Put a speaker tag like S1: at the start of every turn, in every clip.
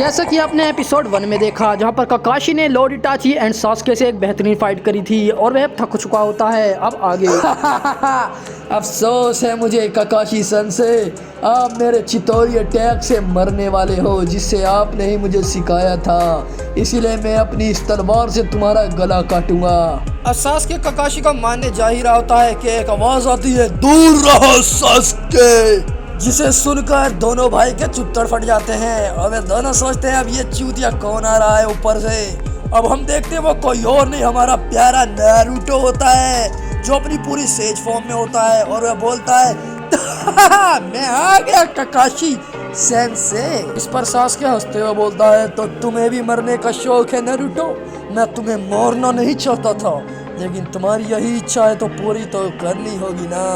S1: जैसा कि आपने एपिसोड 1 में देखा, जहां पर ककाशी ने लॉर्ड इटाची एंड सास्के से एक बेहतरीन फाइट करी थी और वह थक चुका होता है। अब आगे
S2: अफसोस है मुझे ककाशी सन से, आप मेरे चितौरी अटैक से मरने वाले हो जिससे आपने ही मुझे सिखाया था, इसीलिए मैं अपनी इस तलवार से तुम्हारा गला काटूंगा।
S3: अब सास्के ककाशी का मानने जा ही रहा होता है कि एक आवाज आती है, दूर रहो सास्के, जिसे सुनकर दोनों भाई के चुत्तर फट जाते हैं और वे दोनों सोचते हैं अब ये चूतिया कौन आ रहा है ऊपर से। अब हम देखते हैं वो कोई और नहीं, हमारा प्यारा नारुतो होता है जो अपनी पूरी सेज फॉर्म में होता है और वह बोलता है मैं आ गया ककाशी सेंसे। इस पर सास्के हंसते हुए बोलता है, तो तुम्हें भी मरने का शौक है नारुतो? मैं तुम्हें मारना नहीं चाहता था, लेकिन तुम्हारी यही इच्छा है तो पूरी तो करनी होगी ना।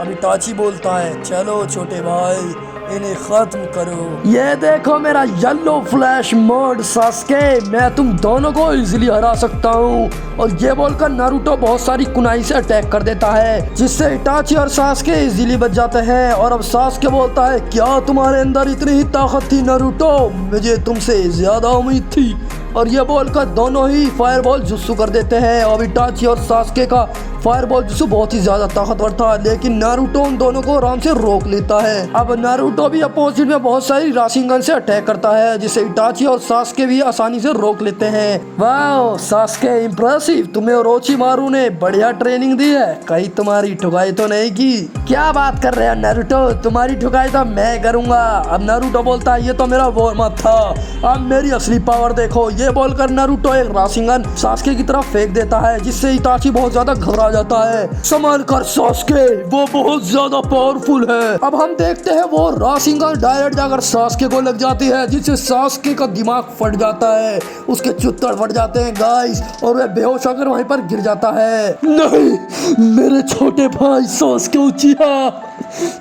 S3: अभी इटाची बोलता है, चलो छोटे भाई इन्हें खत्म करो।
S2: ये देखो मेरा येलो फ्लैश मोड सास्के, मैं तुम दोनों को इजीली हरा सकता हूँ। और ये बोलकर नारुतो बहुत सारी कुनाई से अटैक कर देता है जिससे इटाची और सास्के इजीली बच जाते हैं। और अब सास्के बोलता है, क्या तुम्हारे अंदर इतनी ही ताकत थी नारुतो? मुझे तुमसे ज्यादा उम्मीद थी। और ये बोलकर दोनों ही फायरबॉल जुस्सू कर देते हैं। और इटाची और सास्के का फायरबॉल जुस्सू बहुत ही ज्यादा ताकतवर था, लेकिन नारुतो उन दोनों को आराम से रोक लेता है। अब नारुतो भी अपोजिट में बहुत सारी राशिंगन से अटैक करता है जिसे इटाची और सास्के भी आसानी से रोक लेते हैं। वाह सास्के, इम्प्रेसिव, तुम्हें ओरोचिमारू ने बढ़िया ट्रेनिंग दी है, कहीं तुम्हारी ठुकाई तो नहीं की? क्या बात कर रहे हो नारुतो, तुम्हारी ठुकाई तो मैं करूंगा। अब नारुतो बोलता है, ये तो मेरा वार्म अप था, अब मेरी असली पावर देखो। ये बोलकर नारुतो एक राशिंगन सास्के की तरफ फेंक देता है जिससे इटाची बहुत ज्यादा घबरा जाता है। संभाल कर सास्के, वो बहुत ज्यादा पावरफुल है। अब हम देखते हैं वो राशिंगन डायरेक्ट जाकर सास्के को लग जाती है जिससे सास्के का दिमाग फट जाता है, उसके चुत्तर फट जाते हैं गाइस, और वह बेहोश होकर वहीं पर गिर जाता है। नहीं मेरे छोटे भाई सास्के उचिहा,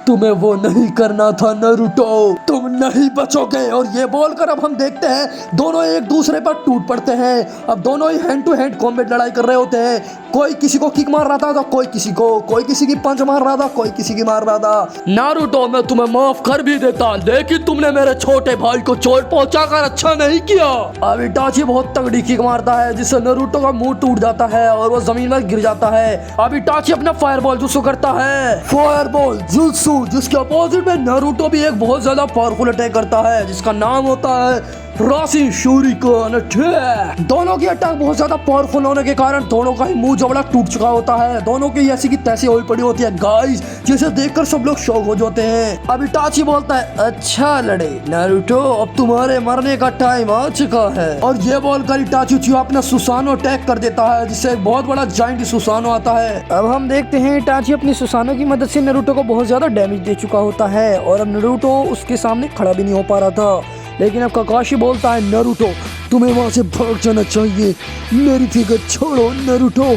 S2: तुम्हें वो नहीं करना था नारुतो, तुम नहीं बचोगे। और ये बोलकर अब हम देखते हैं दोनों एक दूसरे पर टूट पड़ते हैं। अब दोनों ही हैंड टू हैंड कॉम्बैट लड़ाई कर रहे होते हैं, कोई किसी को किक मार रहा था तो कोई किसी को, कोई किसी की पंच मार रहा था, कोई किसी की मार रहा था। नारुतो मैं तुम्हें माफ कर भी देता, लेकिन तुमने मेरे छोटे भाई को चोट पहुंचाकर अच्छा नहीं किया। अब इटाची बहुत तगड़ी किक मारता है जिससे नारुतो का मुंह टूट जाता है और वो जमीन पर गिर जाता है। अब इटाची अपना फायरबॉल जुत्सु करता है, फायरबॉल जुत्सु, जिसके अपोजिट में नारुतो भी एक बहुत ज्यादा पावरफुल अटैक करता है जिसका नाम होता है राशिन शूरिकन अटैक। दोनों की अटैक बहुत ज्यादा पावरफुल होने के कारण दोनों का ही मुंह जबड़ा टूट चुका होता है, दोनों की ऐसी की तैसी हुई पड़ी होती है गाइस, जिसे देखकर सब लोग शॉक हो जाते हैं। अब इटाची बोलता है, अच्छा लड़े नारुतो, अब तुम्हारे मरने का टाइम आ चुका है। और ये बोलकर इटाची अपना सुसानो अटैक कर देता है जिससे एक बहुत बड़ा जाइंट सुसानो आता है।
S1: अब हम देखते हैं इटाची अपनी सुसानो की मदद से नारुतो को बहुत ज्यादा डैमेज दे चुका होता है और अब नारुतो उसके सामने खड़ा भी नहीं हो पा रहा था। लेकिन अब ककाशी बोलता है, नारुतो तुम्हें वहाँ से भाग जाना चाहिए, मेरी फिक्र छोड़ो नारुतो,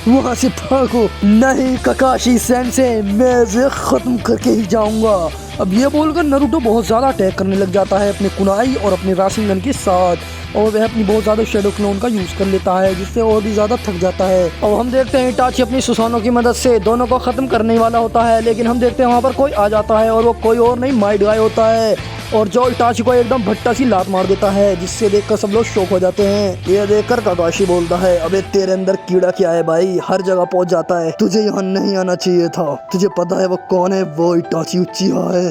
S1: वहाँ से भागो। नहीं ककाशी सेंसे, मैं इसे खत्म करके ही जाऊंगा। अब ये बोलकर नारुतो बहुत ज़्यादा अटैक करने लग जाता है अपने कुनाई और अपने राशिंगन के साथ, और वह अपनी बहुत ज़्यादा शेडो क्लोन का यूज़ कर लेता है जिससे और भी ज़्यादा थक जाता है। अब हम देखते हैं इटाची अपनी सुसानो की मदद से दोनों को ख़त्म करने वाला होता है, लेकिन हम देखते हैं वहाँ पर कोई आ जाता है और वो कोई और नहीं माइड गाय होता है, और जो इटाची को एकदम भट्टा सी लात मार देता है जिससे देखकर सब लोग शॉक हो जाते हैं। ये देखकर ककाशी बोलता है, अबे तेरे अंदर कीड़ा क्या है भाई, हर जगह पहुंच जाता है, तुझे यहाँ नहीं आना चाहिए था। तुझे पता है वो कौन है? वो इटाची उचिहा है।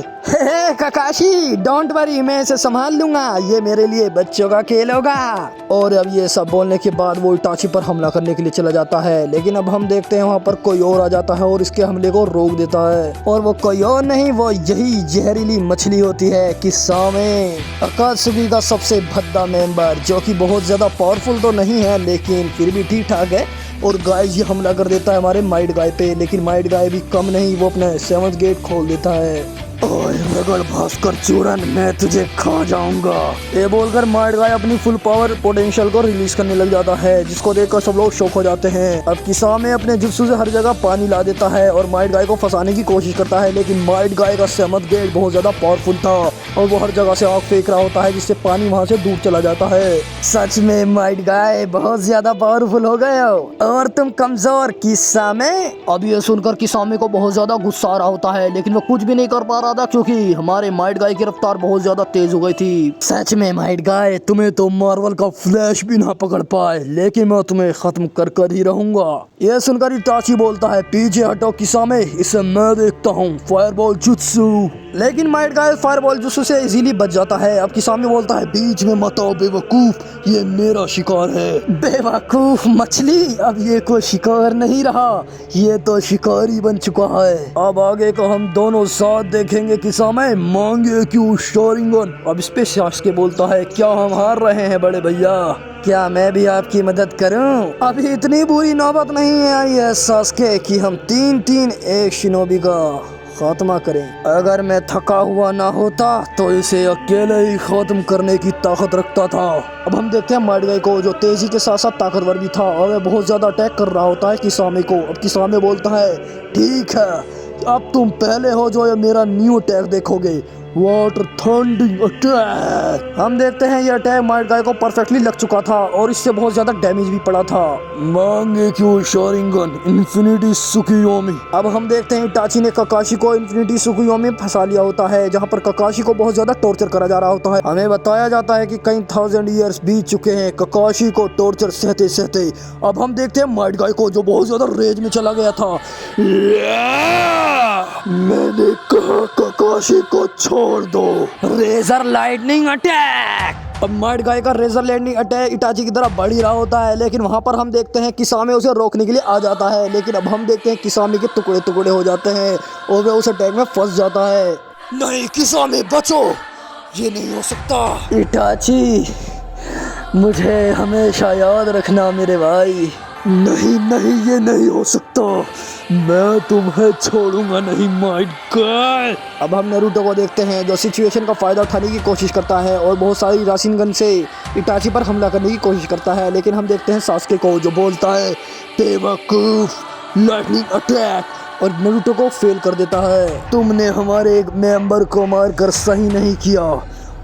S1: ककाशी डोंट वरी, मैं इसे संभाल लूंगा, ये मेरे लिए बच्चों का खेल होगा।
S2: और अब ये सब बोलने के बाद वो इटाची पर हमला करने के लिए चला जाता है, लेकिन अब हम देखते हैं वहाँ पर कोई और आ जाता है और इसके हमले को रोक देता है। और वो कोई और नहीं, वो यही जहरीली मछली होती है किस्सा में अकात्सुकी का सबसे भद्दा मेंबर, जो कि बहुत ज्यादा पावरफुल तो नहीं है लेकिन फिर भी ठीक ठाक है। और गाइस ये हमला कर देता है हमारे माइड गाय पे, लेकिन माइड गाय भी कम नहीं, वो अपना 7th गेट खोल देता है। ओए रगड़ भास्कर चूरन, मैं तुझे खा जाऊंगा, ये बोलकर माइड गाय अपनी फुल पावर पोटेंशियल को रिलीज करने लग जाता है जिसको देखकर सब लोग शॉक हो जाते हैं। अब किसा में अपने जुत्सु से हर जगह पानी ला देता है और माइड गाय को फंसाने की कोशिश करता है, लेकिन माइड गाय का 7th गेट बहुत ज्यादा पावरफुल था और वो हर जगह से आग फेंक रहा होता है जिससे पानी वहाँ से दूर चला जाता है।
S1: सच में माइड गाय बहुत ज्यादा पावरफुल हो गए हो और तुम कमजोर किस्सा में।
S2: अब ये सुनकर किसामे को बहुत ज्यादा गुस्सा आ रहा होता है, लेकिन वो कुछ भी नहीं कर पा रहा
S1: रहा था क्योंकि हमारे माइट गाय की रफ्तार बहुत ज्यादा तेज हो गई थी। सच में माइट गाय, तुम्हें तो मार्वल का फ्लैश भी ना पकड़ पाए, लेकिन मैं तुम्हें खत्म कर कर ही रहूंगा। यह सुनकर इटाची बोलता है, पीछे हटो किसामे, इसे मैं देखता हूँ, फायरबॉल जुत्सु। लेकिन माइट गाय फायरबॉल जुत्सु से इजीली बच जाता है। अब किसामे बोलता है, बीच में मत आओ बेवकूफ, ये मेरा शिकार है। बेवकूफ मछली, अब ये कोई शिकार नहीं रहा, ये तो शिकारी बन चुका है। अब आगे को हम दोनों साथ देखेंगे किसामे, मांगे क्यों शोरिंगन। अब इस पे सास्के बोलता है, क्या हम हार रहे हैं बड़े भैया? क्या मैं भी आपकी मदद करूं? अभी इतनी बुरी नौबत नहीं आई है सास्के कि हम 3-3 एक शिनोबी का खात्मा करें। अगर मैं थका हुआ ना होता तो इसे अकेले ही खत्म करने की ताकत रखता था। अब हम देखते हैं माइट गाय को, जो तेजी के साथ साथ ताकतवर भी था और वह बहुत ज्यादा अटैक कर रहा होता है किसामे को। अब किसामे बोलता है, ठीक है, अब तुम पहले हो जो ये मेरा न्यू अटैक देखोगे, वाटर थंडिंग अटैक। हम देखते हैं ये अटैक माइट गाय को परफेक्टली लग चुका था और इससे बहुत ज्यादा डैमेज भी पड़ा था। मांगे क्यों शोरिंगन, इन्फिनिटी सुकुयोमी। अब हम देखते हैं इटाची ने ककाशी को इन्फिनिटी सुकुयोमी में फंसा लिया होता है, जहां पर ककाशी को बहुत ज्यादा टॉर्चर करा जा रहा होता है। हमें बताया जाता है कि कई 1000 ईयर्स बीत चुके हैं ककाशी को टॉर्चर सहते सहते। अब हम देखते हैं माइट गाय को, जो बहुत ज्यादा रेज में चला गया था। मैंने कहा ककाशी को छोड़ दो। Razor lightning attack. अब माइट गाय का रेजर लाइटनिंग अटैक इटाची की तरफ बढ़ ही रहा होता है, लेकिन वहां पर हम देखते हैं किसामे उसे रोकने के लिए आ जाता है। लेकिन अब हम देखते हैं किसामे के टुकड़े टुकड़े हो जाते हैं और वह उस अटैक में फंस जाता है।
S3: नहीं किसामे बचो, ये नहीं हो सकता।
S1: इटाची, मुझे हमेशा याद रखना मेरे भाई।
S2: नहीं नहीं, ये नहीं हो सकता, मैं तुम्हें छोड़ूंगा नहीं माइट गाय।
S1: अब हम नारुतो को देखते हैं, जो सिचुएशन का फायदा उठाने की कोशिश करता है और बहुत सारी राशिनगन से इटाची पर हमला करने की कोशिश करता है। लेकिन हम देखते हैं सास्के को, जो बोलता है, बेवकूफ, लाइटनिंग अटैक, और नारुतो को फेल कर देता है। तुमने हमारे एक मेंबर को मारकर सही नहीं किया,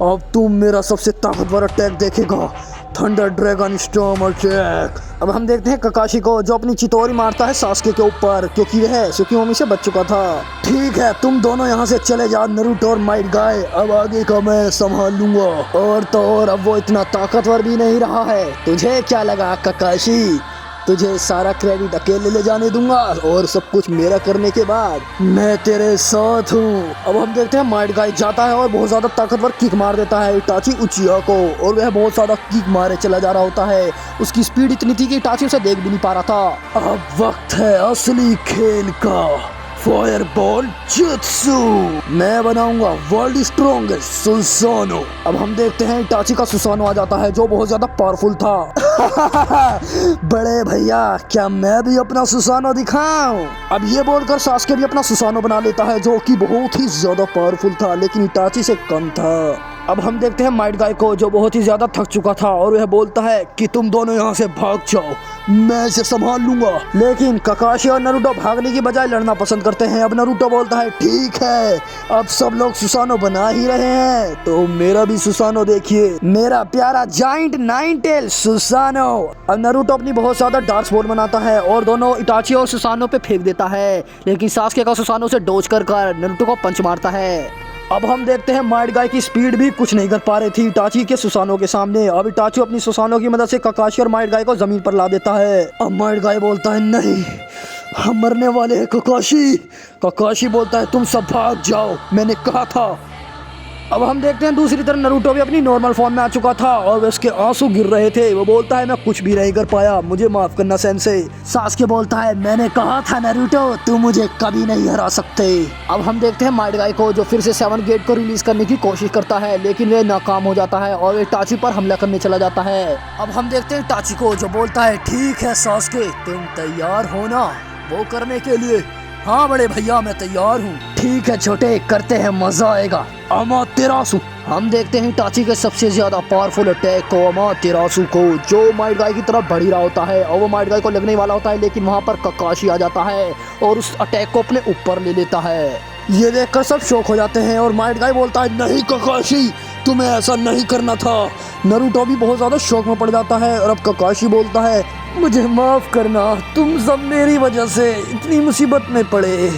S1: अब तुम मेरा सबसे ताकतवर अटैक देखेगा, थंडर ड्रैगन स्टॉर्म अटैक। अब हम देखते हैं ककाशी को, जो अपनी चितौरी मारता है सास्के के ऊपर, क्योंकि वह सुकियोमी से बच चुका था। ठीक है, तुम दोनों यहाँ से चले जाओ नारुतो और माइट गाय, अब आगे का मैं संभाल लूंगा। और तो और अब वो इतना ताकतवर भी नहीं रहा है। तुझे क्या लगा ककाशी, तुझे सारा क्रेडिट अकेले ले जाने दूंगा और सब कुछ मेरा करने के बाद? मैं तेरे साथ हूँ। अब हम देखते हैं माइट गाय जाता है और बहुत ज्यादा ताकतवर किक मार देता है इटाची उचिया को, और वह बहुत ज्यादा किक मारे चला जा रहा होता है। उसकी स्पीड इतनी थी कि इटाची उसे देख भी नहीं पा रहा था।
S2: अब वक्त है असली खेल का, फायरबॉल जुत्सु। मैं बनाऊंगा वर्ल्ड स्ट्रॉन्गेस्ट सुसानो।
S1: अब हम देखते हैं इटाची का सुसानो आ जाता है, जो बहुत ज्यादा पावरफुल था।
S2: बड़े भैया, क्या मैं भी अपना सुसानो दिखाऊं?
S1: अब ये बोलकर सास्के भी अपना सुसानो बना लेता है, जो कि बहुत ही ज्यादा पावरफुल था, लेकिन इटाची से कम था। अब हम देखते हैं माइट गाय को, जो बहुत ही ज्यादा थक चुका था, और वह बोलता है कि तुम दोनों यहाँ से भाग जाओ, मैं इसे संभाल लूंगा। लेकिन ककाशी और नारुतो भागने की बजाय लड़ना पसंद करते हैं। अब नारुतो बोलता है, ठीक है, अब सब लोग सुसानो बना ही रहे हैं तो मेरा भी सुसानो देखिए, मेरा प्यारा जाइंट 9 टेल सुसानो। अब नारुतो अपनी बहुत ज्यादा डार्क बॉल बनाता है और दोनों इटाची और सुसानो पे फेंक देता है, लेकिन सास्के का सुसानो से डोज कर नारुतो को पंच मारता है। अब हम देखते हैं माइट गाय की स्पीड भी कुछ नहीं कर पा रही थी इटाची के सुसानो के सामने। अब इटाची अपनी सुसानो की मदद से ककाशी और माइट गाय को जमीन पर ला देता है।
S2: अब माइट गाय बोलता है, नहीं, हम मरने वाले हैं ककाशी।
S1: ककाशी बोलता है, तुम सब भाग जाओ, मैंने कहा था। अब हम देखते हैं दूसरी तरफ नारुतो भी अपनी नॉर्मल फॉर्म में आ चुका था और उसके आंसू गिर रहे थे। वो बोलता है, मैं कुछ भी नहीं कर पाया, मुझे माफ करना सेंसे।
S2: सास्के बोलता है, मैंने कहा था नारुतो, तू मुझे कभी नहीं हरा सकते।
S1: अब हम देखते हैं माइट गाय को, जो फिर से 7 गेट को रिलीज करने की कोशिश करता है, लेकिन वह नाकाम हो जाता है और वह इटाची पर हमला करने चला जाता है। अब हम देखते हैं इटाची को, जो बोलता है, ठीक है सास्के, तुम तैयार हो ना वो करने के लिए?
S3: हाँ बड़े भैया, मैं तैयार हूँ।
S2: ठीक है छोटे, करते हैं, मजा आएगा।
S1: अमातेरासु। हम देखते हैं इटाची के सबसे ज्यादा पावरफुल अटैक को, अमातेरासु को, जो माइट गाय की तरफ बढ़ ही रहा होता है और वो माइट गाय को लगने वाला होता है, लेकिन वहाँ पर ककाशी आ जाता है और उस अटैक को अपने ऊपर ले लेता है। ये देखकर सब शौक हो जाते हैं और माइट गाय बोलता है, नहीं ककाशी, तुम्हें ऐसा नहीं करना था। नारुतो भी बहुत ज्यादा शौक में पड़ जाता है और अब ककाशी बोलता है, मुझे माफ करना, तुम सब मेरी वजह से इतनी मुसीबत में पड़े।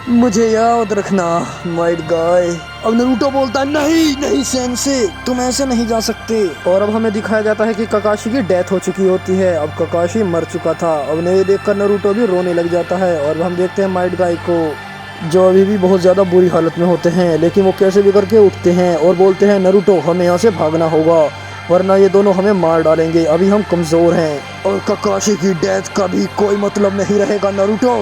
S1: मुझे याद रखना माइट गाय। अब नारुतो बोलता है नहीं नहीं सेंसे, तुम ऐसे नहीं जा सकते। और अब हमें दिखाया जाता है कि काकाशी की डेथ हो चुकी होती है। अब काकाशी मर चुका था। अब ये देखकर नारुतो भी रोने लग जाता है। और हम देखते हैं माइट गाय को, जो अभी भी बहुत ज़्यादा बुरी हालत में होते हैं, लेकिन वो कैसे भी करके उठते हैं और बोलते हैं नारुतो हमें यहाँ से भागना होगा, वरना ये दोनों हमें मार डालेंगे, अभी हम कमज़ोर हैं और काकाशी की डेथ का भी कोई मतलब नहीं रहेगा नारुतो।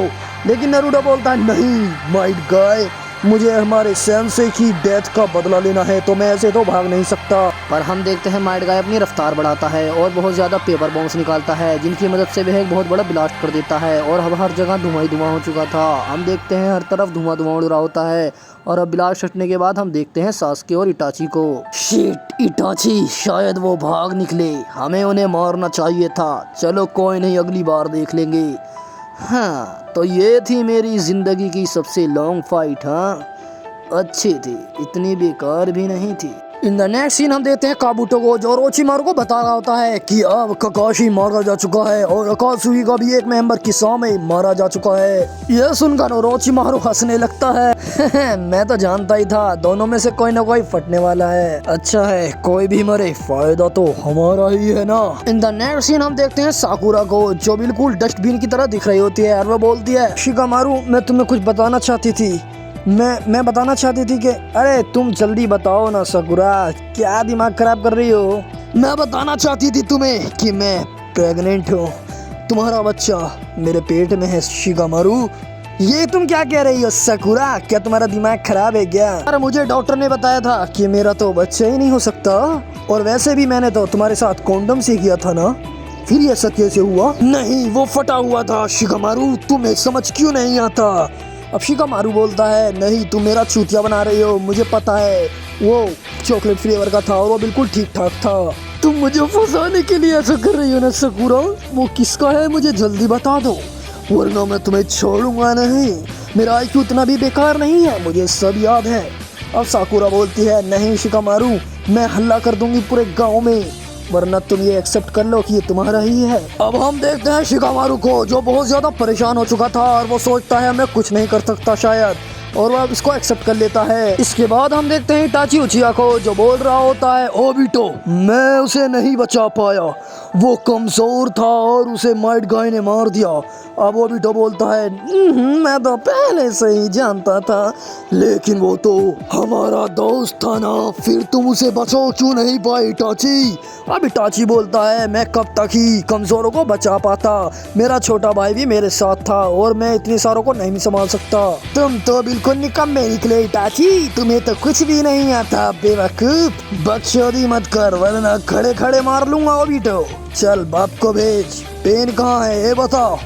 S1: लेकिन नारुतो बोलता है नहीं माइट गाय, मुझे हमारे सेंसे की डेथ का बदला लेना है, तो मैं ऐसे तो भाग नहीं सकता। पर हम देखते हैं माइट गाय अपनी रफ्तार बढ़ाता है और बहुत ज़्यादा पेपर बॉम्ब्स निकालता है, जिनकी मदद से वह एक बहुत बड़ा ब्लास्ट कर देता है। और अब हर जगह धुआं ही धुआं हो चुका था। हम देखते हैं हर तरफ धुआं धुआं उड़ रहा होता है। और अब ब्लास्ट हटने के बाद हम देखते हैं सास्के और इटाची को। शिट, इटाची शायद वो भाग निकले, हमें उन्हें मारना चाहिए था। चलो कोई नहीं, अगली बार देख लेंगे। हाँ, तो ये थी मेरी ज़िंदगी की सबसे लॉन्ग फाइट। हाँ, अच्छी थी, इतनी बेकार भी नहीं थी। इन द नेक्स्ट सीन हम देखते हैं काबूटो को, जो ओरोचिमारू को बता रहा होता है कि अब काकाशी मारा जा चुका है और अकात्सुकी का भी एक मेंबर किस्सा में मारा जा चुका है। यह सुनकर ओरोचिमारू हंसने लगता है मैं तो जानता ही था दोनों में से कोई ना कोई फटने वाला है। अच्छा है, कोई भी मरे, फायदा तो हमारा ही है ना। इन द नेक्स्ट सीन हम देखते हैं साकुरा को, जो बिल्कुल डस्टबिन की तरह दिख रही होती है और वो बोलती है शिकामारू मैं तुम्हें कुछ बताना चाहती थी। मैं बताना चाहती थी कि अरे तुम जल्दी बताओ ना साकुरा, क्या दिमाग खराब कर रही हो। मैं बताना चाहती थी तुम्हें कि मैं प्रेग्नेंट हूँ, तुम्हारा बच्चा मेरे पेट में है शिकामारू। ये तुम क्या कह रही हो साकुरा, क्या तुम्हारा दिमाग खराब है क्या? अरे मुझे डॉक्टर ने बताया था कि मेरा तो बच्चा ही नहीं हो सकता, और वैसे भी मैंने तो तुम्हारे साथ कॉन्डम से किया था ना, फिर ये ऐसा कैसे हुआ? नहीं, वो फटा हुआ था शिकामारू, तुम्हें समझ क्यों नहीं आता? अब शिकामारू बोलता है नहीं, तुम मेरा चूतिया बना रही हो, मुझे पता है वो चॉकलेट फ्लेवर का था और वो बिल्कुल ठीक ठाक था। तुम मुझे फंसाने के लिए ऐसा कर रही हो ना साकुरा, वो किसका है मुझे जल्दी बता दो, वरना मैं तुम्हें छोड़ूंगा नहीं। मेरा आईक्यू इतना भी बेकार नहीं है, मुझे सब याद है। अब साकुरा बोलती है नहीं शिकामारू, मैं हल्ला कर दूंगी पूरे गाँव में, वरना तुम ये एक्सेप्ट कर लो कि ये तुम्हारा ही है। अब हम देखते हैं शिकामारू को, जो बहुत ज्यादा परेशान हो चुका था और वो सोचता है मैं कुछ नहीं कर सकता शायद, और वह इसको एक्सेप्ट कर लेता है। इसके बाद हम देखते हैं इटाची उचिया को, जो बोल रहा होता है ओबिटो मैं उसे नहीं बचा पाया, वो कमजोर था और उसे माइट गाय ने मार दिया। अब ओबिटो बोलता है मैं तो पहले से ही जानता था, लेकिन वो तो हमारा दोस्त था ना, फिर तुम उसे बचाओ क्यों नहीं पाए इटाची? अब इटाची बोलता है मैं कब तक ही कमजोरों को बचा पाता, मेरा छोटा भाई भी मेरे साथ था और मैं इतने सारों को नहीं संभाल सकता। तुम तो बिल्कुल निकम्मे निकले इटाची, तुम्हें तो कुछ भी नहीं आता बेवकूफ, बकचोदी मत कर वरना खड़े खड़े मार लूंगा ओबिटो। चल बाप को भेज, पेन कहाँ है ये बताओ।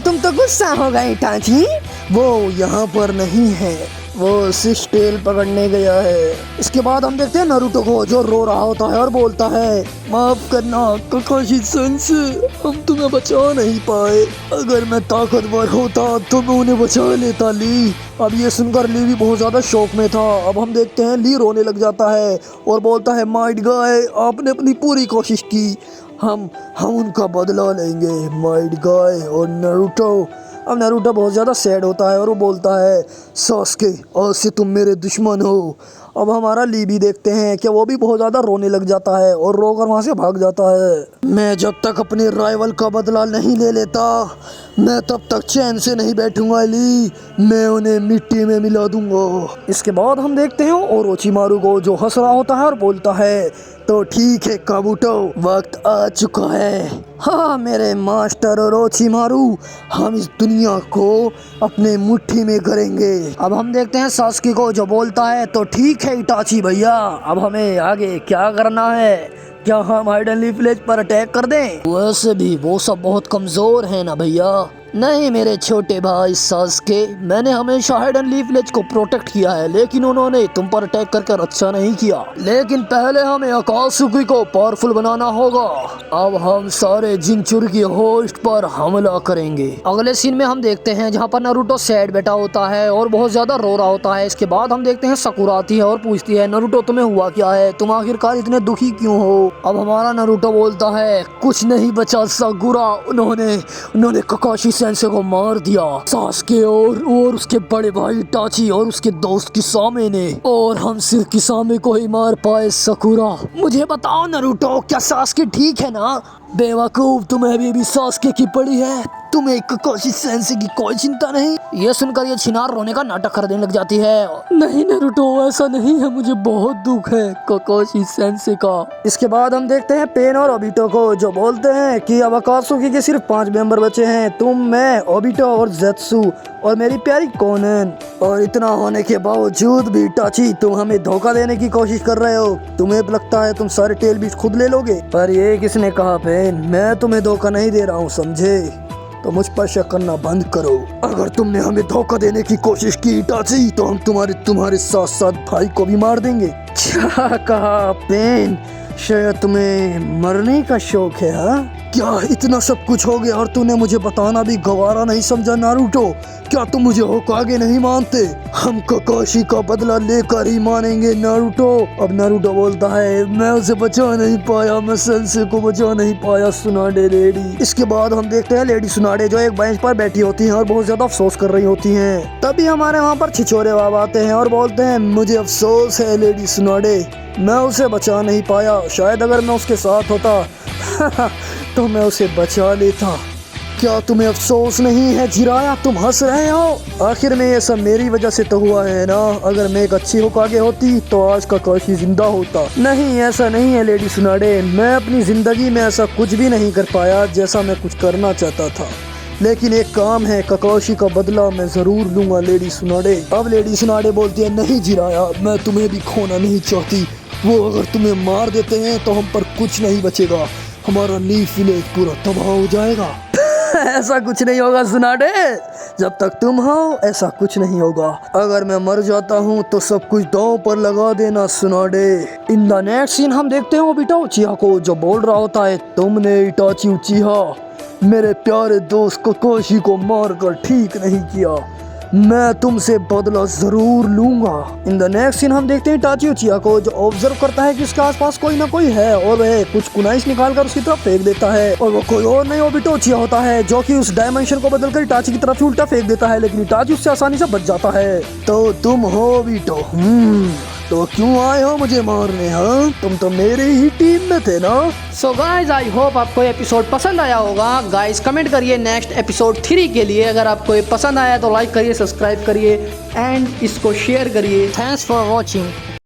S1: तुम तो गुस्सा हो गए इटाची, वो यहाँ पर नहीं है, वो सिक्स टेल पकड़ने गया है। इसके बाद हम देखते हैं नारुतो को, जो रो रहा होता है और बोलता है माफ करना काकाशी सेंसे, हम तुम्हें बचा नहीं पाए, अगर मैं ताकतवर होता तो मैं उन्हें बचा लेता ली। अब ये सुनकर ली भी बहुत ज़्यादा शौक में था। अब हम देखते हैं ली रोने लग जाता है और बोलता है माइट गाय आपने अपनी पूरी कोशिश की, हम उनका बदला लेंगे माइट गाय और नारुतो। अब नारुतो बहुत ज़्यादा सैड होता है और वो बोलता है सास्के आज से तुम मेरे दुश्मन हो। अब हमारा ली भी देखते हैं कि वो भी बहुत ज़्यादा रोने लग जाता है और रोकर वहाँ से भाग जाता है। मैं जब तक अपने राइवल का बदला नहीं ले लेता मैं तब तक चैन से नहीं बैठूंगा ली, मैं उन्हें मिट्टी में मिला दूंगा। इसके बाद हम देखते हैं ओरोचिमारू को, जो हंस रहा होता है और बोलता है तो ठीक है काबूटो, वक्त आ चुका है। हाँ मेरे मास्टर ओरोचिमारू, हम इस दुनिया को अपने मुट्ठी में करेंगे। अब हम देखते हैं सास्की को, जो बोलता है तो ठीक है इटाची भैया, अब हमें आगे क्या करना है, क्या हम हाइडन लीफ विलेज पर अटैक कर दें? वैसे भी वो सब बहुत कमजोर है ना भैया। नहीं मेरे छोटे भाई सास्के, मैंने हमेशा हाइडन लीफ विलेज को प्रोटेक्ट किया है, लेकिन उन्होंने तुम पर अटैक करके अच्छा नहीं किया। लेकिन पहले हमें अकात्सुकी को पावरफुल बनाना होगा। अब हम सारे जिनचुर की होस्ट पर हमला करेंगे। अगले सीन में हम देखते हैं जहाँ पर नारुतो सैड बैठा होता है और बहुत ज्यादा रो रहा होता है। इसके बाद हम देखते हैं साकुरा आती है और पूछती है नारुतो तुम्हें हुआ क्या है, तुम आखिरकार इतने दुखी क्यों हो? अब हमारा नारुतो बोलता है कुछ नहीं बचा साकुरा, उन्होंने ककाशी सेंसे को मार दिया। सास्के और उसके बड़े भाई इटाची और उसके दोस्त किसामे ने, और हम सिर्फ किसामे को ही मार पाए साकुरा। मुझे बताओ नारुतो, क्या सास्के ठीक है ना? बेवकूफ, तुम्हें अभी भी सास्के की पड़ी है, तुम्हें ककाशी सेंसे की कोई चिंता नहीं। ये सुनकर ये छिनार रोने का नाटक करने लग जाती है। नहीं नारुतो, ऐसा नहीं है, मुझे बहुत दुख है ककाशी सेंसे का। इसके बाद हम देखते हैं पेन और ओबिटो को, जो बोलते हैं कि अब अकात्सुकी के सिर्फ 5 मेंबर बचे हैं, तुम, मैं, ओबिटो और ज़ेत्सु और मेरी प्यारी कोनन। और इतना होने के बावजूद भी इटाची, तुम हमें धोखा देने की कोशिश कर रहे हो। तुम्हें लगता है तुम सारे टेल बीट्स खुद ले लोगे, पर ये किसने कहा पेन? मैं तुम्हें धोखा नहीं दे रहा हूँ, समझे? तो मुझ पर शक करना बंद करो। अगर तुमने हमें धोखा देने की कोशिश की इटाची, तो हम तुम्हारे साथ साथ भाई को भी मार देंगे। क्या कहा पेन? शायद तुम्हें मरने का शौक है, हाँ? क्या इतना सब कुछ हो गया और तूने मुझे बताना भी गवारा नहीं समझा नारुतो? क्या तुम मुझे होकागे नहीं मानते? हम ककाशी का बदला लेकर ही मानेंगे नारुतो। अब नारुतो बोलता है मैं उसे बचा नहीं पाया, मैं सेंसे को बचा नहीं पाया सुनाडे लेडी। इसके बाद हम देखते हैं लेडी सुनाडे जो एक बेंच पर बैठी होती हैं और बहुत ज्यादा अफसोस कर रही होती हैं। तभी हमारे वहाँ पर छिछोरे बाबा आते हैं और बोलते हैं मुझे अफसोस है लेडी सुनाडे, मैं उसे बचा नहीं पाया। शायद अगर मैं उसके साथ होता तो मैं उसे बचा लेता। क्या तुम्हें अफसोस नहीं है जिराया? तुम हंस रहे हो। आखिर में ये सब मेरी वजह से तो हुआ है ना। अगर मैं एक अच्छी होकागे होती तो आज ककाशी जिंदा होता। नहीं, ऐसा नहीं है लेडी सुनाडे, मैं अपनी जिंदगी में ऐसा कुछ भी नहीं कर पाया जैसा मैं कुछ करना चाहता था, लेकिन एक काम है, ककाशी का बदला मैं जरूर लूंगा लेडी सुनाडे। अब लेडी सुनाडे बोलती है नहीं जिराया, मैं तुम्हें भी खोना नहीं चाहती। वो अगर तुम्हें मार देते हैं तो हम पर कुछ नहीं बचेगा, हमारा लीफ विलेज पूरा तबाह हो जाएगा। ऐसा कुछ नहीं होगा सुनाडे, जब तक तुम हो ऐसा कुछ नहीं होगा। अगर मैं मर जाता हूँ तो सब कुछ दांव पर लगा देना Tsunade. In the next scene हम देखते हैं ओबिटो उचिहा को, जो बोल रहा होता है तुमने इटाची उचिहा मेरे प्यारे दोस्त ककाशी को मारकर ठीक नहीं किया, मैं तुमसे बदला जरूर लूंगा। इन द नेक्स्ट सीन हम देखते हैं इटाची उचिहा को, जो ऑब्जर्व करता है कि उसके आसपास कोई ना कोई है और वह कुछ कुनाइस निकालकर उसकी तरफ फेंक देता है। और वो कोई और नहीं ओबिटो उचिहा होता है, जो कि उस डायमेंशन को बदलकर इटाची की तरफ उल्टा फेंक देता है, लेकिन इटाची उससे आसानी से बच जाता है। तो तुम हो ओबिटो, तो क्यों आए हो मुझे मारने? हाँ, तुम तो मेरे ही टीम में थे ना।
S4: सो गाइज, आई होप आपको एपिसोड पसंद आया होगा। गाइज कमेंट करिए नेक्स्ट एपिसोड 3 के लिए। अगर आपको ये पसंद आया तो लाइक करिए, सब्सक्राइब करिए एंड इसको शेयर करिए। Thanks for watching.